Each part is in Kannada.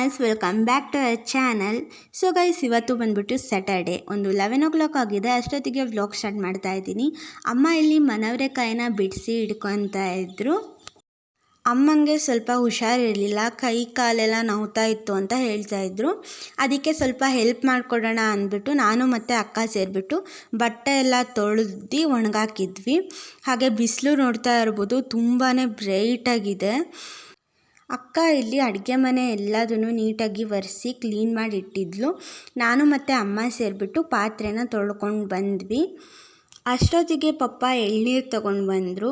Guys, welcome back to our channel. So guys, ಇವತ್ತು ಬಂದ್ಬಿಟ್ಟು ಸ್ಯಾಟರ್ಡೆ, ಒಂದು 11 o'clock ಆಗಿದೆ. ಅಷ್ಟೊತ್ತಿಗೆ ವ್ಲಾಗ್ ಸ್ಟಾರ್ಟ್ ಮಾಡ್ತಾ ಇದ್ದೀನಿ. ಅಮ್ಮ ಇಲ್ಲಿ ಮನವರೆಕಾಯಿನ ಬಿಡಿಸಿ ಹಿಡ್ಕೊತಾ ಇದ್ರು. ಅಮ್ಮಂಗೆ ಸ್ವಲ್ಪ ಹುಷಾರಿರಲಿಲ್ಲ, ಕೈ ಕಾಲೆಲ್ಲ ನೋವ್ತಾ ಇತ್ತು ಅಂತ ಹೇಳ್ತಾ ಇದ್ರು. ಅದಕ್ಕೆ ಸ್ವಲ್ಪ ಹೆಲ್ಪ್ ಮಾಡಿಕೊಡೋಣ ಅಂದ್ಬಿಟ್ಟು ನಾನು ಮತ್ತು ಅಕ್ಕ ಸೇರಿಬಿಟ್ಟು ಬಟ್ಟೆ ಎಲ್ಲ ತೊಳೆದು ಒಣಗಾಕಿದ್ವಿ. ಹಾಗೆ ಬಿಸಿಲು ನೋಡ್ತಾ ಇರ್ಬೋದು, ತುಂಬಾ ಬ್ರೈಟಾಗಿದೆ. ಅಕ್ಕ ಇಲ್ಲಿ ಅಡುಗೆ ಮನೆ ಎಲ್ಲದನ್ನು ನೀಟಾಗಿ ಒರೆಸಿ ಕ್ಲೀನ್ ಮಾಡಿ ಇಟ್ಟಿದ್ಲು. ನಾನು ಮತ್ತು ಅಮ್ಮ ಸೇರಿಬಿಟ್ಟು ಪಾತ್ರೆನ ತೊಳ್ಕೊಂಡು ಬಂದ್ವಿ. ಅಷ್ಟೊತ್ತಿಗೆ ಪಪ್ಪ ಎಳ್ನೀರು ತೊಗೊಂಡು ಬಂದರು.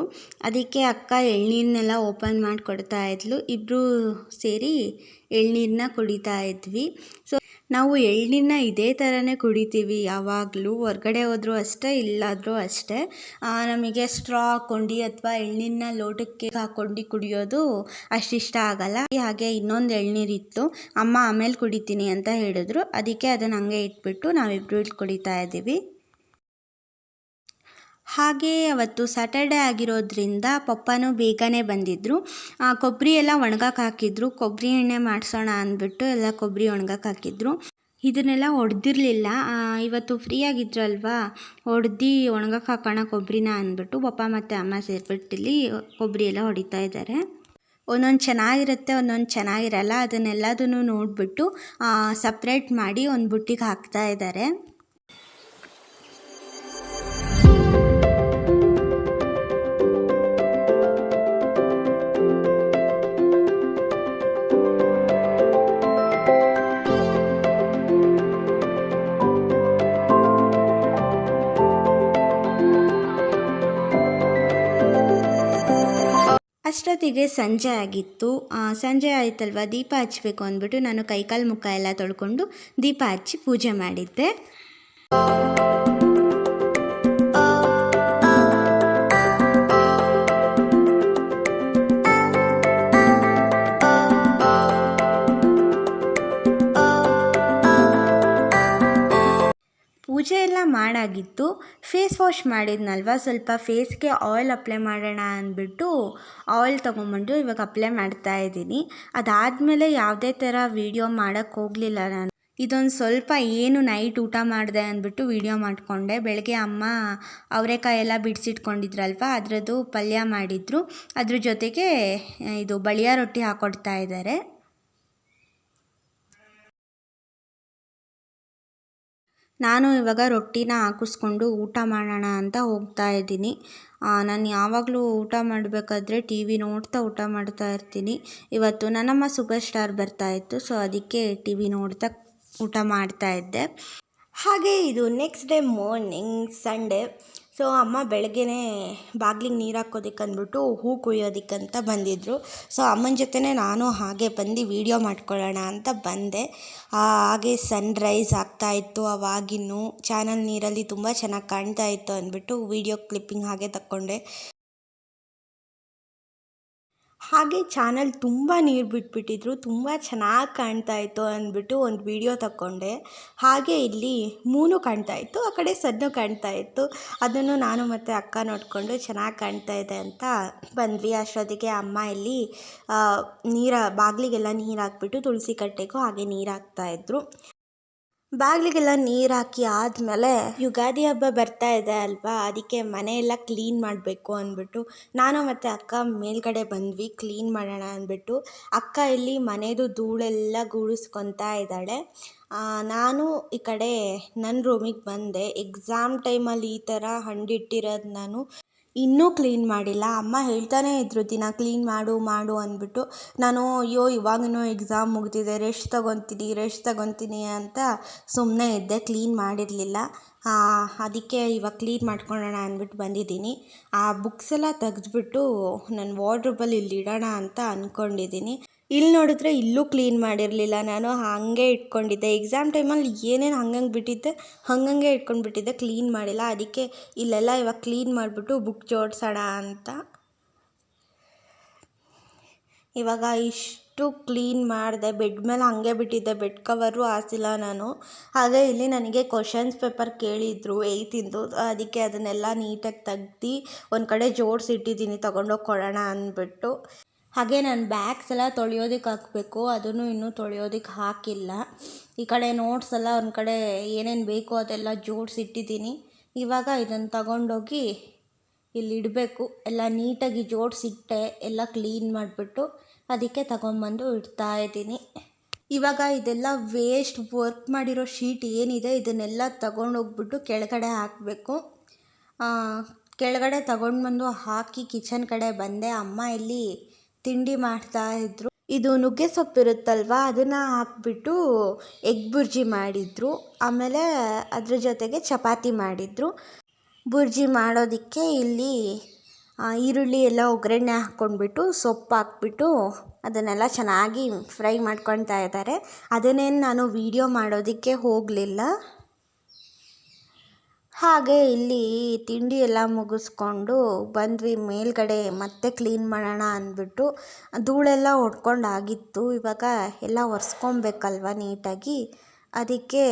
ಅದಕ್ಕೆ ಅಕ್ಕ ಎಳ್ನೀರನ್ನೆಲ್ಲ ಓಪನ್ ಮಾಡಿ ಕೊಡ್ತಾ ಇದ್ಲು. ಇಬ್ಬರು ಸೇರಿ ಎಳ್ನೀರನ್ನ ಕುಡಿತಾ ಇದ್ವಿ. ಸೊ ನಾವು ಎಳ್ನೀರನ್ನ ಇದೇ ಥರನೇ ಕುಡಿತೀವಿ ಯಾವಾಗಲೂ, ಹೊರ್ಗಡೆ ಹೋದರೂ ಅಷ್ಟೇ, ಇಲ್ಲಾದರೂ ಅಷ್ಟೇ. ನಮಗೆ ಸ್ಟ್ರಾ ಹಾಕ್ಕೊಂಡು ಅಥವಾ ಎಳ್ನೀರನ್ನ ಲೋಟಕ್ಕೆ ಹಾಕ್ಕೊಂಡು ಕುಡಿಯೋದು ಅಷ್ಟಿಷ್ಟ ಆಗಲ್ಲ. ಹಾಗೆ ಇನ್ನೊಂದು ಎಳ್ನೀರಿತ್ತು, ಅಮ್ಮ ಆಮೇಲೆ ಕುಡಿತೀನಿ ಅಂತ ಹೇಳಿದ್ರು. ಅದಕ್ಕೆ ಅದನ್ನು ಹಂಗೆ ಇಟ್ಬಿಟ್ಟು ನಾವಿಬ್ಬರು ಇಲ್ಲಿ ಕುಡಿತಾ ಇದ್ದೀವಿ. ಹಾಗೆ ಅವತ್ತು ಸ್ಯಾಟರ್ಡೆ ಆಗಿರೋದ್ರಿಂದ ಪಪ್ಪನೂ ಬೇಗನೆ ಬಂದಿದ್ದರು. ಕೊಬ್ಬರಿ ಎಲ್ಲ ಒಣಗಕ್ಕೆ ಹಾಕಿದ್ರು. ಕೊಬ್ಬರಿ ಎಣ್ಣೆ ಮಾಡಿಸೋಣ ಅಂದ್ಬಿಟ್ಟು ಎಲ್ಲ ಕೊಬ್ಬರಿ ಒಣಗಕ್ಕೆ ಹಾಕಿದ್ರು. ಇದನ್ನೆಲ್ಲ ಹೊಡೆದಿರಲಿಲ್ಲ. ಇವತ್ತು ಫ್ರೀ ಆಗಿದ್ರಲ್ವಾ, ಹೊಡೆದು ಒಣಗಕ್ಕೆ ಹಾಕೋಣ ಕೊಬ್ಬರಿನ ಅಂದ್ಬಿಟ್ಟು ಪಪ್ಪ ಮತ್ತು ಅಮ್ಮ ಸೇರಿಬಿಟ್ಟು ಇಲ್ಲಿ ಕೊಬ್ಬರಿ ಎಲ್ಲ ಹೊಡಿತಾ ಇದ್ದಾರೆ. ಒಂದೊಂದು ಚೆನ್ನಾಗಿರುತ್ತೆ, ಒಂದೊಂದು ಚೆನ್ನಾಗಿರಲ್ಲ. ಅದನ್ನೆಲ್ಲದನ್ನು ನೋಡಿಬಿಟ್ಟು ಸಪ್ರೇಟ್ ಮಾಡಿ ಒಂದು ಬುಟ್ಟಿಗೆ ಹಾಕ್ತಾ ಇದ್ದಾರೆ. ಅಷ್ಟೊತ್ತಿಗೆ ಸಂಜೆ ಆಗಿತ್ತು. ಸಂಜೆ ಆಯ್ತಲ್ವ, ದೀಪ ಹಚ್ಚಬೇಕು ಅಂದ್ಬಿಟ್ಟು ನಾನು ಕೈಕಾಲು ಮುಖ ಎಲ್ಲ ತೊಳ್ಕೊಂಡು ದೀಪ ಹಚ್ಚಿ ಪೂಜೆ ಮಾಡಿದ್ದೆ. ಪೂಜೆ ಎಲ್ಲ ಮಾಡಾಗಿತ್ತು. ಫೇಸ್ ವಾಶ್ ಮಾಡಿದ್ನಲ್ವ, ಸ್ವಲ್ಪ ಫೇಸ್ಗೆ ಆಯಿಲ್ ಅಪ್ಲೈ ಮಾಡೋಣ ಅಂದ್ಬಿಟ್ಟು ಆಯಿಲ್ ತೊಗೊಂಬಂದು ಇವಾಗ ಅಪ್ಲೈ ಮಾಡ್ತಾ ಇದ್ದೀನಿ. ಅದಾದಮೇಲೆ ಯಾವುದೇ ಥರ ವೀಡಿಯೋ ಮಾಡೋಕ್ಕೆ ಹೋಗಲಿಲ್ಲ ನಾನು. ಇದೊಂದು ಸ್ವಲ್ಪ ಏನು ನೈಟ್ ಊಟ ಮಾಡಿದೆ ಅಂದ್ಬಿಟ್ಟು ವೀಡಿಯೋ ಮಾಡಿಕೊಂಡೆ. ಬೆಳಗ್ಗೆ ಅಮ್ಮ ಅವರೆಕಾಯಿ ಎಲ್ಲ ಬಿಡಿಸಿಟ್ಕೊಂಡಿದ್ರಲ್ವ, ಅದರದ್ದು ಪಲ್ಯ ಮಾಡಿದರು. ಅದ್ರ ಜೊತೆಗೆ ಇದು ಬಳಿಯ ರೊಟ್ಟಿ ಹಾಕ್ಕೊಡ್ತಾ ಇದ್ದಾರೆ. ನಾನು ಇವಾಗ ರೊಟ್ಟಿನ ಹಾಕಿಸ್ಕೊಂಡು ಊಟ ಮಾಡೋಣ ಅಂತ ಹೋಗ್ತಾ ಇದ್ದೀನಿ. ನಾನು ಯಾವಾಗಲೂ ಊಟ ಮಾಡಬೇಕಾದ್ರೆ ಟಿ ವಿ ನೋಡ್ತಾ ಊಟ ಮಾಡ್ತಾ ಇರ್ತೀನಿ. ಇವತ್ತು ನನ್ನಮ್ಮ ಸೂಪರ್ ಸ್ಟಾರ್ ಬರ್ತಾಯಿತ್ತು, ಸೊ ಅದಕ್ಕೆ ಟಿ ವಿ ನೋಡ್ತಾ ಊಟ ಮಾಡ್ತಾ ಇದ್ದೆ. ಹಾಗೆ ಇದು next day morning, Sunday. So ಅಮ್ಮ ಬೆಳಗ್ಗೆನೇ ಬಾಗಿಲಿಗೆ ನೀರು ಹಾಕೋದಕ್ಕೆ ಅಂದ್ಬಿಟ್ಟು ಹೂ ಕುಯ್ಯೋದಕ್ಕಂತ ಬಂದಿದ್ದರು. ಸೊ ಅಮ್ಮನ ಜೊತೆನೇ ನಾನು ಹಾಗೆ ಬಂದು ವೀಡಿಯೋ ಮಾಡ್ಕೊಳ್ಳೋಣ ಅಂತ ಬಂದೆ. ಹಾಗೆ ಸನ್ರೈಸ್ ಆಗ್ತಾಯಿತ್ತು. ಅವಾಗಿನ್ನೂ ಚಾನಲ್ ನೀರಲ್ಲಿ ತುಂಬ ಚೆನ್ನಾಗಿ ಕಾಣ್ತಾ ಇತ್ತು ಅಂದ್ಬಿಟ್ಟು ವೀಡಿಯೋ ಕ್ಲಿಪ್ಪಿಂಗ್ ಹಾಗೆ ತಕ್ಕೊಂಡೆ. ಹಾಗೆ ಚಾನಲ್ ತುಂಬ ನೀರು ಬಿಟ್ಬಿಟ್ಟಿದ್ರು, ತುಂಬ ಚೆನ್ನಾಗಿ ಕಾಣ್ತಾ ಇತ್ತು ಅಂದ್ಬಿಟ್ಟು ಒಂದು ವೀಡಿಯೋ ತಕ್ಕೊಂಡೆ. ಹಾಗೆ ಇಲ್ಲಿ ಮೂನು ಕಾಣ್ತಾ ಇತ್ತು, ಆ ಕಡೆ ಸನ್ನು ಕಾಣ್ತಾ ಇತ್ತು. ಅದನ್ನು ನಾನು ಮತ್ತು ಅಕ್ಕ ನೋಡಿಕೊಂಡು ಚೆನ್ನಾಗಿ ಕಾಣ್ತಾ ಇದೆ ಅಂತ ಬಂದ್ವಿ. ಅಷ್ಟೊತ್ತಿಗೆ ಅಮ್ಮ ಇಲ್ಲಿ ಬಾಗಿಲಿಗೆಲ್ಲ ನೀರು ಹಾಕ್ಬಿಟ್ಟು ತುಳಸಿ ಕಟ್ಟೆಗೂ ಹಾಗೆ ನೀರು ಹಾಕ್ತಾಯಿದ್ರು. ಬಾಗಿಲಿಗೆಲ್ಲ ನೀರು ಹಾಕಿ ಆದಮೇಲೆ ಯುಗಾದಿ ಹಬ್ಬ ಬರ್ತಾ ಇದೆ ಅಲ್ವಾ, ಅದಕ್ಕೆ ಮನೆಯೆಲ್ಲ ಕ್ಲೀನ್ ಮಾಡಬೇಕು ಅಂದ್ಬಿಟ್ಟು ನಾನು ಮತ್ತು ಅಕ್ಕ ಮೇಲ್ಗಡೆ ಬಂದ್ವಿ ಕ್ಲೀನ್ ಮಾಡೋಣ ಅಂದ್ಬಿಟ್ಟು. ಅಕ್ಕ ಇಲ್ಲಿ ಮನೆಯದು ಧೂಳೆಲ್ಲ ಗೂಡಿಸ್ಕೊತಾ ಇದ್ದಾಳೆ. ನಾನು ಈ ಕಡೆ ನನ್ನ ರೂಮಿಗೆ ಬಂದೆ. ಎಕ್ಸಾಮ್ ಟೈಮಲ್ಲಿ ಈ ಥರ ಹಂಡಿಟ್ಟಿರೋದು ನಾನು ಇನ್ನೂ ಕ್ಲೀನ್ ಮಾಡಿಲ್ಲ. ಅಮ್ಮ ಹೇಳ್ತಾನೇ ಇದ್ದರು ದಿನ ಕ್ಲೀನ್ ಮಾಡು ಅಂದ್ಬಿಟ್ಟು. ನಾನು ಅಯ್ಯೋ ಇವಾಗೇನೋ ಎಕ್ಸಾಮ್ ಮುಗಿದಿದೆ, ರೆಸ್ಟ್ ತಗೊತೀನಿ ಅಂತ ಸುಮ್ಮನೆ ಇದ್ದೆ, ಕ್ಲೀನ್ ಮಾಡಿರಲಿಲ್ಲ. ಅದಕ್ಕೆ ಇವಾಗ ಕ್ಲೀನ್ ಮಾಡ್ಕೊಳ್ಳೋಣ ಅಂದ್ಬಿಟ್ಟು ಬಂದಿದ್ದೀನಿ. ಆ ಬುಕ್ಸ್ ಎಲ್ಲ ತೆಗೆದ್ಬಿಟ್ಟು ನನ್ನ ವಾರ್ಡ್ರೋಬಲ್ಲಿ ಇಲ್ಲಿ ಇಡೋಣ ಅಂತ ಅಂದ್ಕೊಂಡಿದ್ದೀನಿ. ಇಲ್ಲಿ ನೋಡಿದ್ರೆ ಇಲ್ಲೂ ಕ್ಲೀನ್ ಮಾಡಿರಲಿಲ್ಲ, ನಾನು ಹಾಗೆ ಇಟ್ಕೊಂಡಿದ್ದೆ. ಎಕ್ಸಾಮ್ ಟೈಮಲ್ಲಿ ಏನೇನು ಹಂಗಂಗೆ ಇಟ್ಕೊಂಡ್ಬಿಟ್ಟಿದ್ದೆ, ಕ್ಲೀನ್ ಮಾಡಿಲ್ಲ. ಅದಕ್ಕೆ ಇಲ್ಲೆಲ್ಲ ಇವಾಗ ಕ್ಲೀನ್ ಮಾಡಿಬಿಟ್ಟು ಬುಕ್ ಜೋಡಿಸೋಣ ಅಂತ ಇವಾಗ ಇಷ್ಟು ಕ್ಲೀನ್ ಮಾಡಿದೆ. ಬೆಡ್ ಮೇಲೆ ಹಾಗೆ ಬಿಟ್ಟಿದ್ದೆ, ಬೆಡ್ ಕವರು ಹಾಸಿಲ್ಲ ನಾನು. ಹಾಗೆ ಇಲ್ಲಿ ನನಗೆ ಕ್ವಶನ್ಸ್ ಪೇಪರ್ ಕೇಳಿದರು 8th, ಅದಕ್ಕೆ ಅದನ್ನೆಲ್ಲ ನೀಟಾಗಿ ತೆಗ್ದು ಒಂದು ಕಡೆ ಜೋಡಿಸಿಟ್ಟಿದ್ದೀನಿ ತಗೊಂಡೋಗಿ ಕೊಡೋಣ ಅಂದ್ಬಿಟ್ಟು. ಹಾಗೆ ನಾನು ಬ್ಯಾಗ್ಸ್ ಎಲ್ಲ ತೊಳೆಯೋದಕ್ಕೆ ಹಾಕಬೇಕು, ಅದನ್ನು ಇನ್ನೂ ತೊಳೆಯೋದಕ್ಕೆ ಹಾಕಿಲ್ಲ. ಈ ಕಡೆ ನೋಟ್ಸ್ ಎಲ್ಲ ಒಂದು ಕಡೆ ಏನೇನು ಬೇಕೋ ಅದೆಲ್ಲ ಜೋಡಿಸಿಟ್ಟಿದ್ದೀನಿ. ಇವಾಗ ಇದನ್ನು ತಗೊಂಡೋಗಿ ಇಲ್ಲಿ ಇಡಬೇಕು. ಎಲ್ಲ ನೀಟಾಗಿ ಜೋಡಿಸಿಟ್ಟೆ, ಎಲ್ಲ ಕ್ಲೀನ್ ಮಾಡಿಬಿಟ್ಟು ಅದಕ್ಕೆ ತಗೊಂಬಂದು ಇಡ್ತಾ ಇದ್ದೀನಿ. ಇವಾಗ ಇದೆಲ್ಲ ವೇಸ್ಟ್ ವರ್ಕ್ ಮಾಡಿರೋ ಶೀಟ್ ಏನಿದೆ ಇದನ್ನೆಲ್ಲ ತಗೊಂಡೋಗ್ಬಿಟ್ಟು ಕೆಳಗಡೆ ಹಾಕಬೇಕು. ಕೆಳಗಡೆ ತಗೊಂಡು ಹಾಕಿ ಕಿಚನ್ ಕಡೆ ಬಂದೆ. ಅಮ್ಮ ಇಲ್ಲಿ ತಿಂಡಿ ಮಾಡ್ತಾಯಿದ್ರು. ಇದು ನುಗ್ಗೆ ಸೊಪ್ಪಿರುತ್ತಲ್ವ, ಅದನ್ನು ಹಾಕಿಬಿಟ್ಟು ಎಗ್ ಬುರ್ಜಿ ಮಾಡಿದರು. ಆಮೇಲೆ ಅದ್ರ ಜೊತೆಗೆ ಚಪಾತಿ ಮಾಡಿದರು. ಬುರ್ಜಿ ಮಾಡೋದಕ್ಕೆ ಇಲ್ಲಿ ಈರುಳ್ಳಿ ಎಲ್ಲ ಒಗ್ಗರಣೆ ಹಾಕ್ಕೊಂಡ್ಬಿಟ್ಟು ಸೊಪ್ಪು ಹಾಕ್ಬಿಟ್ಟು ಅದನ್ನೆಲ್ಲ ಚೆನ್ನಾಗಿ ಫ್ರೈ ಮಾಡ್ಕೊಳ್ತಾ ಇದ್ದಾರೆ. ಅದನ್ನೇನು ನಾನು ವಿಡಿಯೋ ಮಾಡೋದಕ್ಕೆ ಹೋಗಲಿಲ್ಲ. ಹಾಗೆ ಇಲ್ಲಿ ತಿಂಡಿ ಎಲ್ಲ ಮುಗಿಸ್ಕೊಂಡು ಬಂದ್ವಿ ಮೇಲ್ಗಡೆ. ಮತ್ತೆ ಕ್ಲೀನ್ ಮಾಡೋಣ ಅಂದ್ಬಿಟ್ಟು ಧೂಳೆಲ್ಲ ಹೊಡ್ಕೊಂಡಾಗಿತ್ತು. ಇವಾಗ ಎಲ್ಲ ಒರೆಸ್ಕೊಬೇಕಲ್ವ ನೀಟಾಗಿ, ಅದಕ್ಕೆ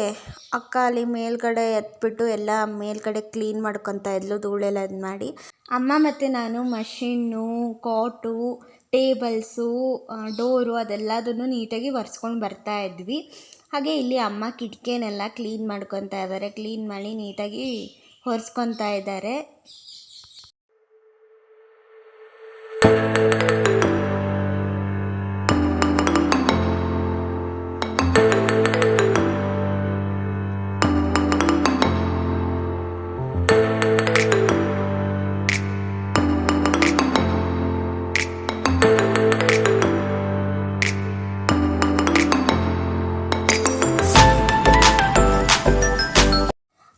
ಅಕ್ಕ ಅಲ್ಲಿ ಮೇಲ್ಗಡೆ ಎತ್ಬಿಟ್ಟು ಎಲ್ಲ ಮೇಲ್ಗಡೆ ಕ್ಲೀನ್ ಮಾಡ್ಕೊತಾ ಇದ್ಲು ಧೂಳೆಲ್ಲ ಇದು ಮಾಡಿ. ಅಮ್ಮ ಮತ್ತು ನಾನು ಮಷಿನ್ನು, ಕಾಟು, ಟೇಬಲ್ಸು, ಡೋರು ಅದೆಲ್ಲದನ್ನು ನೀಟಾಗಿ ಒರೆಸ್ಕೊಂಡು ಬರ್ತಾ ಇದ್ವಿ. ಹಾಗೆ ಇಲ್ಲಿ ಅಮ್ಮ ಕಿಟಕಿನೆಲ್ಲ ಕ್ಲೀನ್ ಮಾಡ್ಕೊತಾ ಇದ್ದಾರೆ. ಕ್ಲೀನ್ ಮಾಡಿ ನೀಟಾಗಿ ಒರೆಸ್ಕೊತಾ ಇದ್ದಾರೆ.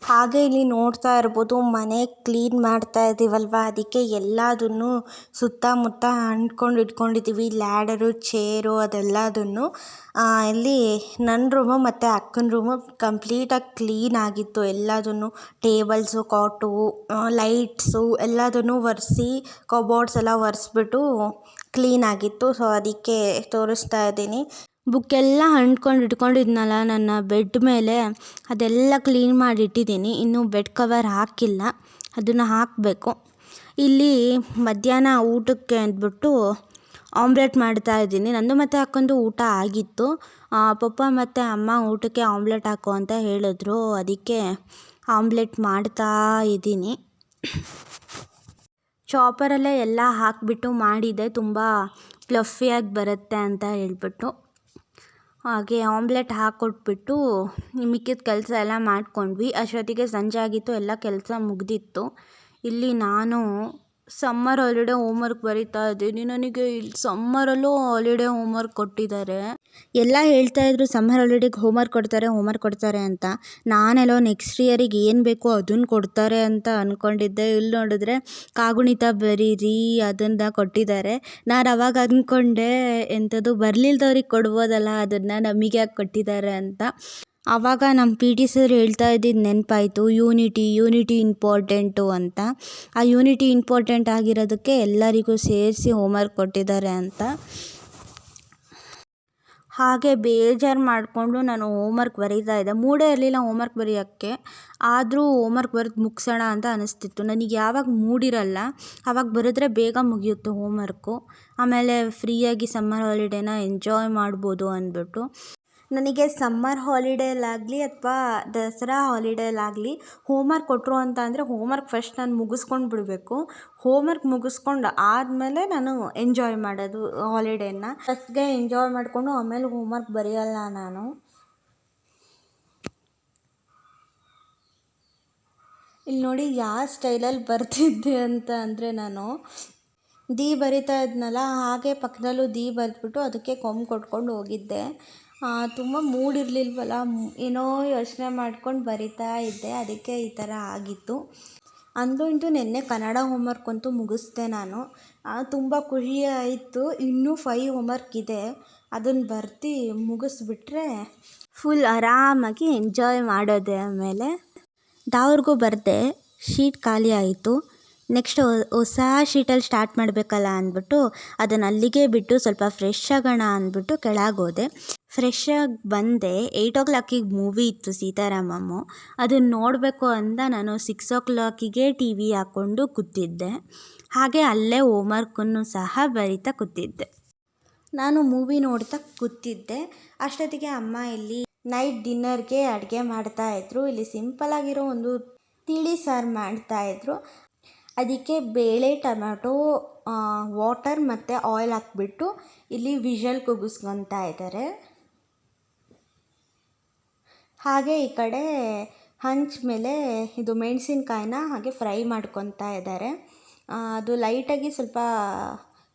ಹಾಗೆ ಇಲ್ಲಿ ನೋಡ್ತಾ ಇರ್ಬೋದು, ಮನೆ ಕ್ಲೀನ್ ಮಾಡ್ತಾ ಇದ್ದೀವಲ್ವ, ಅದಕ್ಕೆ ಎಲ್ಲದನ್ನು ಸುತ್ತಮುತ್ತ ಅಂಟ್ಕೊಂಡು ಇಟ್ಕೊಂಡಿದ್ದೀವಿ. ಲ್ಯಾಡರು, ಚೇರು ಅದೆಲ್ಲದನ್ನು. ಇಲ್ಲಿ ನನ್ನ ರೂಮು ಮತ್ತು ಅಕ್ಕನ ರೂಮು ಕಂಪ್ಲೀಟಾಗಿ ಕ್ಲೀನ್ ಆಗಿತ್ತು. ಎಲ್ಲದನ್ನು ಟೇಬಲ್ಸು, ಕಾಟು, ಲೈಟ್ಸು ಎಲ್ಲದನ್ನು ಒರೆಸಿ ಕಬೋರ್ಡ್ಸ್ ಎಲ್ಲ ಒರೆಸ್ಬಿಟ್ಟು ಕ್ಲೀನ್ ಆಗಿತ್ತು. ಸೊ ಅದಕ್ಕೆ ತೋರಿಸ್ತಾ ಇದ್ದೀನಿ. ಬುಕ್ಕೆಲ್ಲ ಅಂಟ್ಕೊಂಡು ಇಟ್ಕೊಂಡಿದ್ನಲ್ಲ ನನ್ನ ಬೆಡ್ ಮೇಲೆ, ಅದೆಲ್ಲ ಕ್ಲೀನ್ ಮಾಡಿ ಇಟ್ಟಿದ್ದೀನಿ. ಇನ್ನೂ ಬೆಡ್ ಕವರ್ ಹಾಕಿಲ್ಲ, ಅದನ್ನು ಹಾಕಬೇಕು. ಇಲ್ಲಿ ಮಧ್ಯಾಹ್ನ ಊಟಕ್ಕೆ ಅಂದ್ಬಿಟ್ಟು ಆಮ್ಲೆಟ್ ಮಾಡ್ತಾ ಇದ್ದೀನಿ. ನಂದು ಮತ್ತು ಅಕ್ಕಂದು ಊಟ ಆಗಿತ್ತು. ಪಪ್ಪ ಮತ್ತು ಅಮ್ಮ ಊಟಕ್ಕೆ ಆಮ್ಲೆಟ್ ಹಾಕು ಅಂತ ಹೇಳಿದ್ರು, ಅದಕ್ಕೆ ಆಮ್ಲೆಟ್ ಮಾಡ್ತಾ ಇದ್ದೀನಿ. ಚಾಪರಲ್ಲೇ ಎಲ್ಲ ಹಾಕಿಬಿಟ್ಟು ಮಾಡಿದೆ, ತುಂಬ ಫ್ಲಫಿಯಾಗಿ ಬರುತ್ತೆ ಅಂತ ಹೇಳ್ಬಿಟ್ಟು. ಹಾಗೆ ಆಮ್ಲೆಟ್ ಹಾಕ್ಕೊಟ್ಬಿಟ್ಟು ಮಿಕ್ಕಿದ ಕೆಲಸ ಎಲ್ಲ ಮಾಡ್ಕೊಂಡ್ವಿ. ಅಷ್ಟೊತ್ತಿಗೆ ಸಂಜೆ ಆಗಿತ್ತು, ಎಲ್ಲ ಕೆಲಸ ಮುಗಿದಿತ್ತು. ಇಲ್ಲಿ ನಾನು ಸಮ್ಮರ್ ಹಾಲಿಡೇ ಹೋಮ್ವರ್ಕ್ ಬರೀತಾ ಇದ್ದೀನಿ. ನನಗೆ ಇಲ್ಲಿ ಸಮ್ಮರಲ್ಲೂ ಹಾಲಿಡೇ ಹೋಮ್ವರ್ಕ್ ಕೊಟ್ಟಿದ್ದಾರೆ. ಎಲ್ಲ ಹೇಳ್ತಾಯಿದ್ರು ಸಮ್ಮರ್ ಹಾಲಿಡೇಗೆ ಹೋಮ್ವರ್ಕ್ ಕೊಡ್ತಾರೆ ಅಂತ. ನಾನೆಲ್ಲೋ ನೆಕ್ಸ್ಟ್ ಇಯರಿಗೆ ಏನು ಬೇಕೋ ಅದನ್ನು ಕೊಡ್ತಾರೆ ಅಂತ ಅಂದ್ಕೊಂಡಿದ್ದೆ. ಇಲ್ಲಿ ನೋಡಿದ್ರೆ ಕಾಗುಣಿತ ಬರೀರಿ ಅದನ್ನು ಕೊಟ್ಟಿದ್ದಾರೆ. ನಾನು ಅವಾಗ ಅಂದ್ಕೊಂಡೆ ಎಂಥದ್ದು ಬರಲಿಲ್ದವ್ರಿಗೆ ಕೊಡ್ಬೋದಲ್ಲ, ಅದನ್ನು ನಮಗೆ ಯಾಕೆ ಕೊಟ್ಟಿದ್ದಾರೆ ಅಂತ. ಆವಾಗ ನಮ್ಮ ಪಿ ಟಿ ಸರ್ ಹೇಳ್ತಾ ಇದ್ದಿದ್ದು ನೆನಪಾಯಿತು, ಯೂನಿಟಿ ಇಂಪಾರ್ಟೆಂಟು ಅಂತ. ಆ ಯೂನಿಟಿ ಇಂಪಾರ್ಟೆಂಟ್ ಆಗಿರೋದಕ್ಕೆ ಎಲ್ಲರಿಗೂ ಸೇರಿಸಿ ಹೋಮ್ವರ್ಕ್ ಕೊಟ್ಟಿದ್ದಾರೆ ಅಂತ. ಹಾಗೆ ಬೇಜಾರು ಮಾಡಿಕೊಂಡು ನಾನು ಹೋಮ್ವರ್ಕ್ ಬರೀತಾ ಇದ್ದೆ. ಮೂಡೇ ಇರಲಿಲ್ಲ ಹೋಮ್ವರ್ಕ್ ಬರೆಯೋಕ್ಕೆ, ಆದರೂ ಹೋಮ್ವರ್ಕ್ ಬರೆದು ಮುಗಿಸೋಣ ಅಂತ ಅನಿಸ್ತಿತ್ತು. ನನಗೆ ಯಾವಾಗ ಮೂಡಿರಲ್ಲ ಆವಾಗ ಬರೆದ್ರೆ ಬೇಗ ಮುಗಿಯುತ್ತೆ ಹೋಮ್ವರ್ಕು. ಆಮೇಲೆ ಫ್ರೀಯಾಗಿ ಸಮ್ಮರ್ ಹಾಲಿಡೇನ ಎಂಜಾಯ್ ಮಾಡ್ಬೋದು ಅಂದ್ಬಿಟ್ಟು. ನನಗೆ ಸಮ್ಮರ್ ಹಾಲಿಡೇಲಾಗಲಿ ಅಥವಾ ದಸರಾ ಹಾಲಿಡೇಲಾಗಲಿ ಹೋಮ್ವರ್ಕ್ ಕೊಟ್ಟರು ಅಂತ ಅಂದರೆ ಹೋಮ್ವರ್ಕ್ ಫಸ್ಟ್ ನಾನು ಮುಗಿಸ್ಕೊಂಡು ಬಿಡಬೇಕು. ಹೋಮ್ವರ್ಕ್ ಮುಗಿಸ್ಕೊಂಡು ಆದಮೇಲೆ ನಾನು ಎಂಜಾಯ್ ಮಾಡೋದು ಹಾಲಿಡೇನ. ಫಸ್ಟ್ಗೆ ಎಂಜಾಯ್ ಮಾಡಿಕೊಂಡು ಆಮೇಲೆ ಹೋಮ್ವರ್ಕ್ ಬರೆಯಲ್ಲ ನಾನು. ಇಲ್ಲಿ ನೋಡಿ ಯಾವ ಸ್ಟೈಲಲ್ಲಿ ಬರ್ತಿದ್ದೆ ಅಂತ ಅಂದರೆ, ನಾನು ದಿ ಬರಿತಾ ಇದ್ನಲ್ಲ, ಹಾಗೆ ಪಕ್ಕದಲ್ಲೂ ದಿ ಬರೆದ್ಬಿಟ್ಟು ಅದಕ್ಕೆ ಕೊಂಬು ಕೊಟ್ಕೊಂಡು ಹೋಗಿದ್ದೆ. ತುಂಬ ಮೂಡಿರಲಿಲ್ವಲ್ಲ, ಏನೋ ಯೋಚನೆ ಮಾಡ್ಕೊಂಡು ಬರಿತಾ ಇದ್ದೆ, ಅದಕ್ಕೆ ಈ ಥರ ಆಗಿತ್ತು. ಅಂದು ಇಂದು ನಿನ್ನೆ ಕನ್ನಡ ಹೋಮ್ವರ್ಕ್ ಅಂತೂ ಮುಗಿಸ್ದೆ ನಾನು. ತುಂಬ ಖುಷಿ ಆಯಿತು. ಇನ್ನೂ 5 ಹೋಮ್ವರ್ಕ್ ಇದೆ, ಅದನ್ನು ಬರ್ದು ಮುಗಿಸ್ಬಿಟ್ರೆ ಫುಲ್ ಆರಾಮಾಗಿ ಎಂಜಾಯ್ ಮಾಡೋದೆ. ಆಮೇಲೆ ದಾವ್ರಿಗೂ ಬರೆದೆ, ಶೀಟ್ ಖಾಲಿ ಆಯಿತು. ನೆಕ್ಸ್ಟ್ ಹೊಸ ಶೀಟಲ್ಲಿ ಸ್ಟಾರ್ಟ್ ಮಾಡಬೇಕಲ್ಲ ಅಂದ್ಬಿಟ್ಟು ಅದನ್ನು ಅಲ್ಲಿಗೆ ಬಿಟ್ಟು ಸ್ವಲ್ಪ ಫ್ರೆಶ್ ಆಗೋಣ ಅಂದ್ಬಿಟ್ಟು ಕೆಳಗೋದೆ. ಫ್ರೆಶ್ ಆಗಿ ಬಂದೆ. 8 o'clock ಮೂವಿ ಇತ್ತು ಸೀತಾರಾಮಮ್ಮು. ಅದನ್ನು ನೋಡಬೇಕು ಅಂತ ನಾನು 6 o'clock ಟಿ ವಿ ಹಾಕ್ಕೊಂಡು ಕೂತಿದ್ದೆ. ಹಾಗೆ ಅಲ್ಲೇ ಹೋಮ್ವರ್ಕನ್ನು ಸಹ ಬರಿತಾ ಕೂತಿದ್ದೆ. ನಾನು ಮೂವಿ ನೋಡ್ತಾ ಕೂತಿದ್ದೆ. ಅಷ್ಟೊತ್ತಿಗೆ ಅಮ್ಮ ಇಲ್ಲಿ ನೈಟ್ ಡಿನ್ನರ್ಗೆ ಅಡುಗೆ ಮಾಡ್ತಾಯಿದ್ರು. ಇಲ್ಲಿ ಸಿಂಪಲ್ಲಾಗಿರೋ ಒಂದು ತಿಳಿ ಸಾರು ಮಾಡ್ತಾಯಿದ್ರು. ಅದಕ್ಕೆ ಬೇಳೆ, ಟೊಮ್ಯಾಟೊ, ವಾಟರ್ ಮತ್ತು ಆಯಿಲ್ ಹಾಕ್ಬಿಟ್ಟು ಇಲ್ಲಿ ವಿಷಲ್ ಕೂಗಿಸ್ಕೊತಾ ಇದ್ದಾರೆ. ಹಾಗೆ ಈ ಕಡೆ ಹಂಚ್ ಮೇಲೆ ಇದು ಮೆಣಸಿನ್ಕಾಯಿನ ಹಾಗೆ ಫ್ರೈ ಮಾಡ್ಕೊತಾ ಇದ್ದಾರೆ. ಅದು ಲೈಟಾಗಿ ಸ್ವಲ್ಪ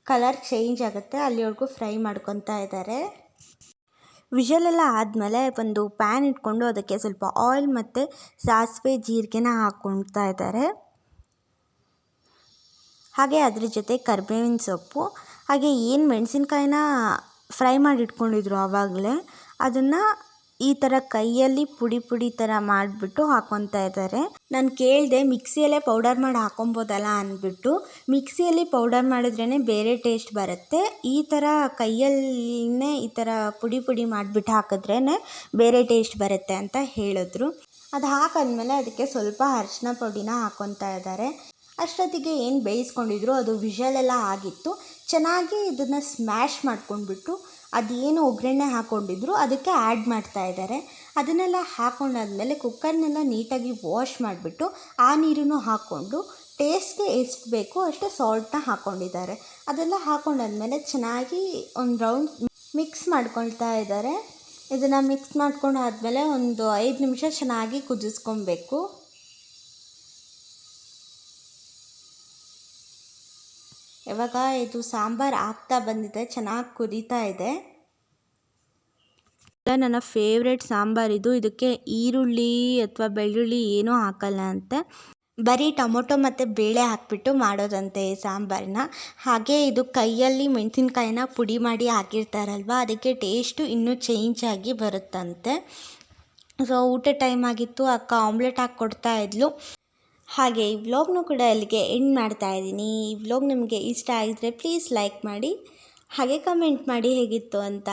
ಕಲರ್ ಚೇಂಜ್ ಆಗುತ್ತೆ, ಅಲ್ಲಿವರೆಗೂ ಫ್ರೈ ಮಾಡ್ಕೊತಾ ಇದ್ದಾರೆ. ವಿಷಲೆಲ್ಲ ಆದಮೇಲೆ ಒಂದು ಪ್ಯಾನ್ ಇಟ್ಕೊಂಡು ಅದಕ್ಕೆ ಸ್ವಲ್ಪ ಆಯಿಲ್ ಮತ್ತು ಸಾಸಿವೆ ಜೀರಿಗೆನ ಹಾಕ್ಕೊಳ್ತಾ ಇದ್ದಾರೆ. ಹಾಗೆ ಅದ್ರ ಜೊತೆ ಕರಿಬೇವಿನ ಸೊಪ್ಪು, ಹಾಗೆ ಏನು ಮೆಣಸಿನ್ಕಾಯಿನ ಫ್ರೈ ಮಾಡಿ ಇಟ್ಕೊಂಡಿದ್ರು ಆವಾಗಲೇ ಅದನ್ನು ಈ ಥರ ಕೈಯಲ್ಲಿ ಪುಡಿ ಥರ ಮಾಡಿಬಿಟ್ಟು ಹಾಕ್ಕೊತಾ ಇದ್ದಾರೆ. ನಾನು ಕೇಳಿದೆ ಮಿಕ್ಸಿಯಲ್ಲೇ ಪೌಡರ್ ಮಾಡಿ ಹಾಕೊಬೋದಲ್ಲ ಅಂದ್ಬಿಟ್ಟು. ಮಿಕ್ಸಿಯಲ್ಲಿ ಪೌಡರ್ ಮಾಡಿದ್ರೇ ಬೇರೆ ಟೇಸ್ಟ್ ಬರುತ್ತೆ, ಈ ಥರ ಕೈಯಲ್ಲೇ ಈ ಥರ ಪುಡಿ ಮಾಡಿಬಿಟ್ಟು ಹಾಕಿದ್ರೇ ಬೇರೆ ಟೇಸ್ಟ್ ಬರುತ್ತೆ ಅಂತ ಹೇಳಿದ್ರು. ಅದು ಹಾಕಾದ್ಮೇಲೆ ಅದಕ್ಕೆ ಸ್ವಲ್ಪ ಅರಿಶಿನ ಪುಡಿನ ಹಾಕ್ಕೊತಾ ಇದ್ದಾರೆ. ಅಷ್ಟೊತ್ತಿಗೆ ಏನು ಬೇಯಿಸ್ಕೊಂಡಿದ್ರು ಅದು ವಿಷಲೆಲ್ಲ ಆಗಿತ್ತು. ಚೆನ್ನಾಗಿ ಇದನ್ನು ಸ್ಮ್ಯಾಶ್ ಮಾಡ್ಕೊಂಡ್ಬಿಟ್ಟು ಅದೇನು ಒಗ್ಗರಣೆ ಹಾಕ್ಕೊಂಡಿದ್ರು ಅದಕ್ಕೆ ಆ್ಯಡ್ ಮಾಡ್ತಾ ಇದ್ದಾರೆ. ಅದನ್ನೆಲ್ಲ ಹಾಕ್ಕೊಂಡಾದ್ಮೇಲೆ ಕುಕ್ಕರ್ನೆಲ್ಲ ನೀಟಾಗಿ ವಾಶ್ ಮಾಡಿಬಿಟ್ಟು ಆ ನೀರನ್ನು ಹಾಕ್ಕೊಂಡು ಟೇಸ್ಟ್ಗೆ ಎಷ್ಟು ಬೇಕೋ ಅಷ್ಟು ಸಾಲ್ಟನ್ನ ಹಾಕ್ಕೊಂಡಿದ್ದಾರೆ. ಅದೆಲ್ಲ ಹಾಕ್ಕೊಂಡಾದ್ಮೇಲೆ ಚೆನ್ನಾಗಿ ಒಂದು ರೌಂಡ್ ಮಿಕ್ಸ್ ಮಾಡ್ಕೊಳ್ತಾ ಇದ್ದಾರೆ. ಇದನ್ನು ಮಿಕ್ಸ್ ಮಾಡ್ಕೊಂಡಾದ್ಮೇಲೆ ಒಂದು 5 ನಿಮಿಷ ಚೆನ್ನಾಗಿ ಕುದಿಸ್ಕೊಬೇಕು. ಇವಾಗ ಇದು ಸಾಂಬಾರು ಆಗ್ತಾ ಬಂದಿದೆ, ಚೆನ್ನಾಗಿ ಕುದೀತಾ ಇದೆ. ನನ್ನ ಫೇವ್ರೆಟ್ ಸಾಂಬಾರಿದು. ಇದಕ್ಕೆ ಈರುಳ್ಳಿ ಅಥವಾ ಬೆಳ್ಳುಳ್ಳಿ ಏನೂ ಹಾಕಲ್ಲ ಅಂತೆ, ಬರೀ ಟೊಮೊಟೊ ಮತ್ತು ಬೇಳೆ ಹಾಕಿಬಿಟ್ಟು ಮಾಡೋದಂತೆ ಈ ಸಾಂಬಾರನ್ನ. ಹಾಗೆ ಇದು ಕೈಯಲ್ಲಿ ಮೆಣಸಿನ್ಕಾಯಿನ ಪುಡಿ ಮಾಡಿ ಹಾಕಿರ್ತಾರಲ್ವ, ಅದಕ್ಕೆ ಟೇಸ್ಟು ಇನ್ನೂ ಚೇಂಜ್ ಆಗಿ ಬರುತ್ತಂತೆ. ಸೊ ಊಟ ಟೈಮ್ ಆಗಿತ್ತು, ಅಕ್ಕ ಆಮ್ಲೆಟ್ ಹಾಕ್ಕೊಡ್ತಾ ಇದ್ಲು. ಹಾಗೆ ಈ ವ್ಲಾಗ್ನೂ ಕೂಡ ಅಲ್ಲಿಗೆ ಎಂಡ್ ಮಾಡ್ತಾ ಇದ್ದೀನಿ. ಈ ವ್ಲಾಗ್ ನಿಮಗೆ ಇಷ್ಟ ಆಗಿದ್ರೆ ಪ್ಲೀಸ್ ಲೈಕ್ ಮಾಡಿ, ಹಾಗೆ ಕಮೆಂಟ್ ಮಾಡಿ ಹೇಗಿತ್ತು ಅಂತ.